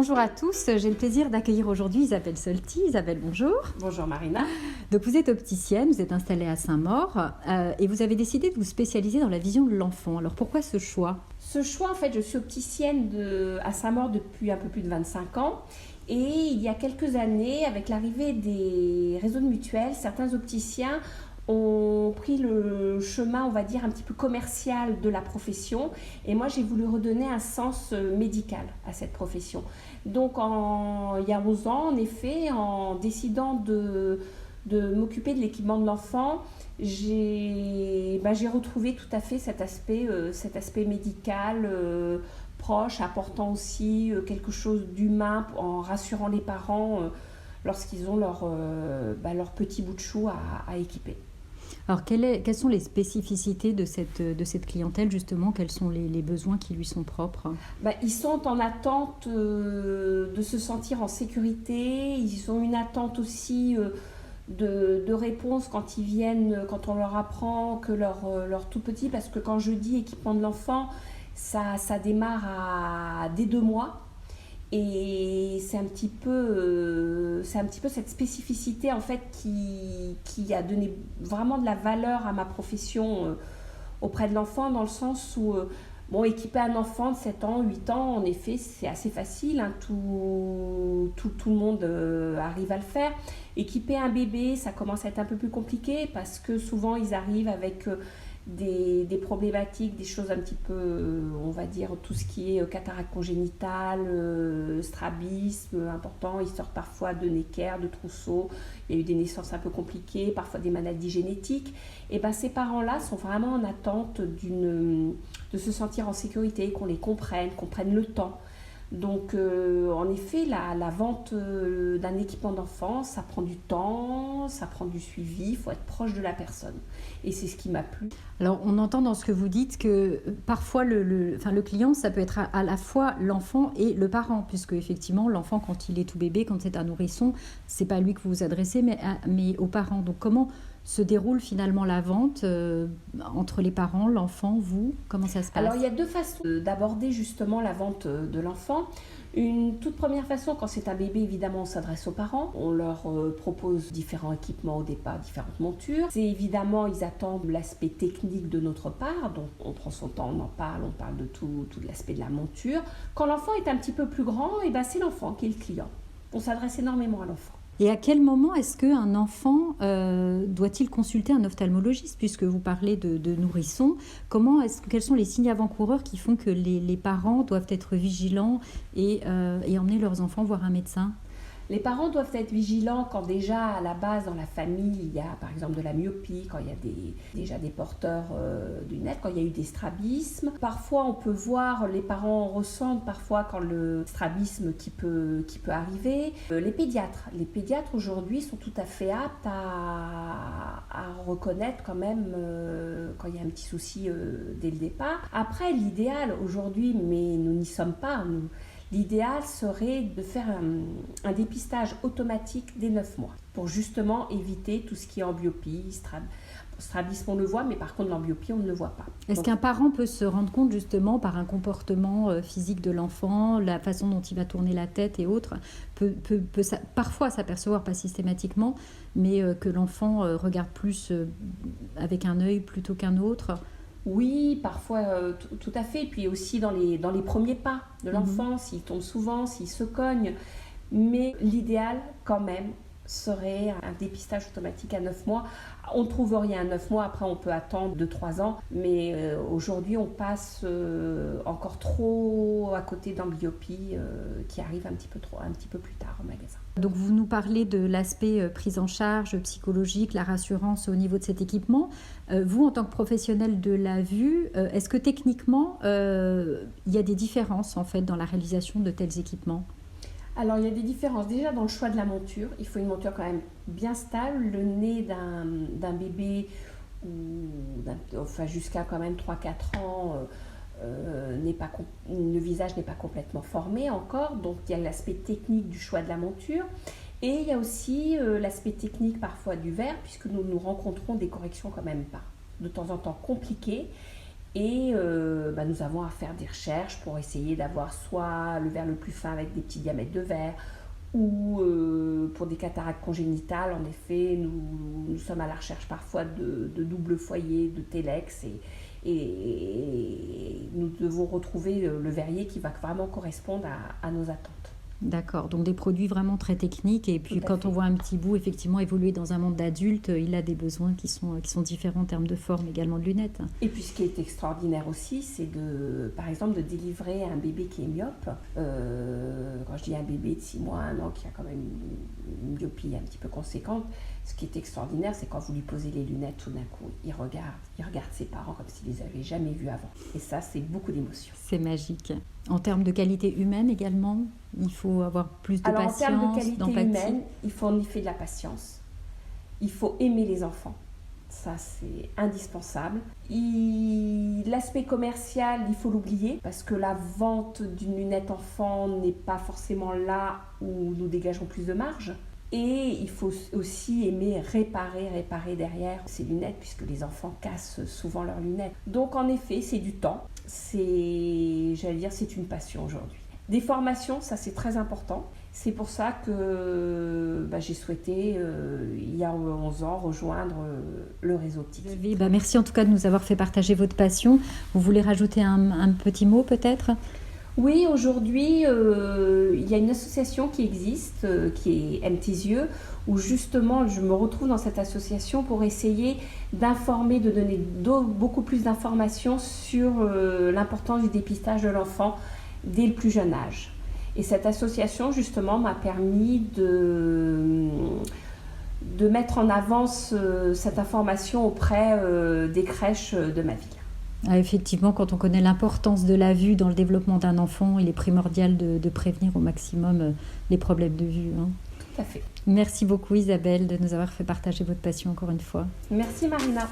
Bonjour à tous, j'ai le plaisir d'accueillir aujourd'hui Isabelle Solti. Isabelle, bonjour. Bonjour Marina. Donc vous êtes opticienne, vous êtes installée à Saint-Maur et vous avez décidé de vous spécialiser dans la vision de l'enfant. Alors pourquoi ce choix ? Ce choix, en fait, je suis opticienne à Saint-Maur depuis un peu plus de 25 ans. Et il y a quelques années, avec l'arrivée des réseaux de mutuelles, certains opticiens ont pris le chemin, on va dire, un petit peu commercial de la profession. Et moi, j'ai voulu redonner un sens médical à cette profession. Donc, il y a 11 ans, en effet, en décidant de m'occuper de l'équipement de l'enfant, j'ai retrouvé tout à fait cet aspect médical proche, apportant aussi quelque chose d'humain en rassurant les parents lorsqu'ils ont leur petit bout de chou à équiper. Alors, quelles sont les spécificités de cette clientèle, justement ? Quels sont les besoins qui lui sont propres ? Ils sont en attente de se sentir en sécurité. Ils ont une attente aussi de réponse quand ils viennent, quand on leur apprend que leur tout petit, parce que quand je dis équipement de l'enfant, ça démarre dès 2 mois. Et c'est un petit peu cette spécificité en fait qui a donné vraiment de la valeur à ma profession auprès de l'enfant, dans le sens où équiper un enfant de 7 ans, 8 ans, en effet, c'est assez facile, hein, tout le monde arrive à le faire. Équiper un bébé, ça commence à être un peu plus compliqué parce que souvent ils arrivent avec des problématiques, des choses un petit peu, on va dire, tout ce qui est cataracte congénitale, strabisme important, ils sortent parfois de Necker, de trousseau, il y a eu des naissances un peu compliquées, parfois des maladies génétiques. Et ces parents-là sont vraiment en attente de se sentir en sécurité, qu'on les comprenne, qu'on prenne le temps. Donc, en effet, la vente d'un équipement d'enfant, ça prend du temps, ça prend du suivi, il faut être proche de la personne. Et c'est ce qui m'a plu. Alors, on entend dans ce que vous dites que parfois le client, ça peut être à la fois l'enfant et le parent, puisque effectivement, l'enfant, quand il est tout bébé, quand c'est un nourrisson, c'est pas à lui que vous vous adressez, mais aux parents. Donc, comment se déroule finalement la vente entre les parents, l'enfant, vous ? Comment ça se passe ? Alors, il y a 2 façons d'aborder justement la vente de l'enfant. Une toute première façon, quand c'est un bébé, évidemment, on s'adresse aux parents. On leur propose différents équipements au départ, différentes montures. C'est évidemment, ils attendent l'aspect technique de notre part. Donc, on prend son temps, on parle de tout l'aspect de la monture. Quand l'enfant est un petit peu plus grand, c'est l'enfant qui est le client. On s'adresse énormément à l'enfant. Et à quel moment est-ce qu'un enfant doit-il consulter un ophtalmologiste, puisque vous parlez de nourrisson ? Quels sont les signes avant-coureurs qui font que les parents doivent être vigilants et emmener leurs enfants voir un médecin ? Les parents doivent être vigilants quand déjà à la base dans la famille il y a par exemple de la myopie, quand il y a déjà des porteurs du net, quand il y a eu des strabismes. Parfois on peut voir, les parents ressentent parfois quand le strabisme qui peut arriver. Les pédiatres aujourd'hui sont tout à fait aptes à reconnaître quand même quand il y a un petit souci dès le départ. Après l'idéal aujourd'hui, mais nous n'y sommes pas, l'idéal serait de faire un dépistage automatique dès 9 mois pour justement éviter tout ce qui est amblyopie, strabisme on le voit, mais par contre l'amblyopie on ne le voit pas. Est-ce qu'un parent peut se rendre compte justement par un comportement physique de l'enfant, la façon dont il va tourner la tête et autres, peut parfois s'apercevoir, pas systématiquement, mais que l'enfant regarde plus avec un œil plutôt qu'un autre ? Oui, parfois, tout à fait. Puis aussi dans les premiers pas de l'enfant, s'il tombe souvent, s'il se cogne. Mais l'idéal, quand même, serait un dépistage automatique à 9 mois. On ne trouve rien à 9 mois, après on peut attendre 2-3 ans. Mais aujourd'hui, on passe encore trop à côté d'amblyopie qui arrive un petit peu plus tard au magasin. Donc vous nous parlez de l'aspect prise en charge psychologique, la rassurance au niveau de cet équipement. Vous, en tant que professionnel de la vue, est-ce que techniquement, il y a des différences en fait dans la réalisation de tels équipements ? Alors il y a des différences déjà dans le choix de la monture. Il faut une monture quand même bien stable. Le nez d'un bébé, jusqu'à quand même 3-4 ans, le visage n'est pas complètement formé encore, donc il y a l'aspect technique du choix de la monture et il y a aussi l'aspect technique parfois du verre, puisque nous rencontrons des corrections quand même de temps en temps compliquées Et nous avons à faire des recherches pour essayer d'avoir soit le verre le plus fin avec des petits diamètres de verre, ou pour des cataractes congénitales, en effet, nous sommes à la recherche parfois de double foyer, de Telex, et nous devons retrouver le verrier qui va vraiment correspondre à nos attentes. D'accord, donc des produits vraiment très techniques. Et puis quand on voit un petit bout effectivement évoluer dans un monde d'adulte, il a des besoins qui sont différents en termes de forme, également de lunettes. Et puis ce qui est extraordinaire aussi, c'est par exemple de délivrer un bébé qui est myope. Quand je dis un bébé de 6 mois, 1 an, qui a quand même une myopie un petit peu conséquente, ce qui est extraordinaire, c'est quand vous lui posez les lunettes, tout d'un coup, il regarde ses parents comme s'il les avait jamais vus avant. Et ça, c'est beaucoup d'émotion. C'est magique. En termes de qualité humaine également, il faut avoir plus de patience, d'empathie. En termes de qualité humaine, il faut en effet de la patience. Il faut aimer les enfants. Ça, c'est indispensable. L'aspect commercial, il faut l'oublier, parce que la vente d'une lunette enfant n'est pas forcément là où nous dégageons plus de marge. Et il faut aussi aimer réparer derrière ces lunettes, puisque les enfants cassent souvent leurs lunettes. Donc en effet, c'est du temps. C'est une passion aujourd'hui. Des formations, ça c'est très important. C'est pour ça que j'ai souhaité, il y a 11 ans, rejoindre le réseau TIC. Merci en tout cas de nous avoir fait partager votre passion. Vous voulez rajouter un petit mot peut-être ? Oui, aujourd'hui, il y a une association qui existe, qui est Aime tes yeux, où justement je me retrouve dans cette association pour essayer d'informer, de donner beaucoup plus d'informations sur l'importance du dépistage de l'enfant dès le plus jeune âge. Et cette association, justement, m'a permis de mettre en avant cette information auprès des crèches de ma ville. Ah, effectivement, quand on connaît l'importance de la vue dans le développement d'un enfant, il est primordial de prévenir au maximum les problèmes de vue. Tout à fait. Merci beaucoup Isabelle de nous avoir fait partager votre passion encore une fois. Merci Marina.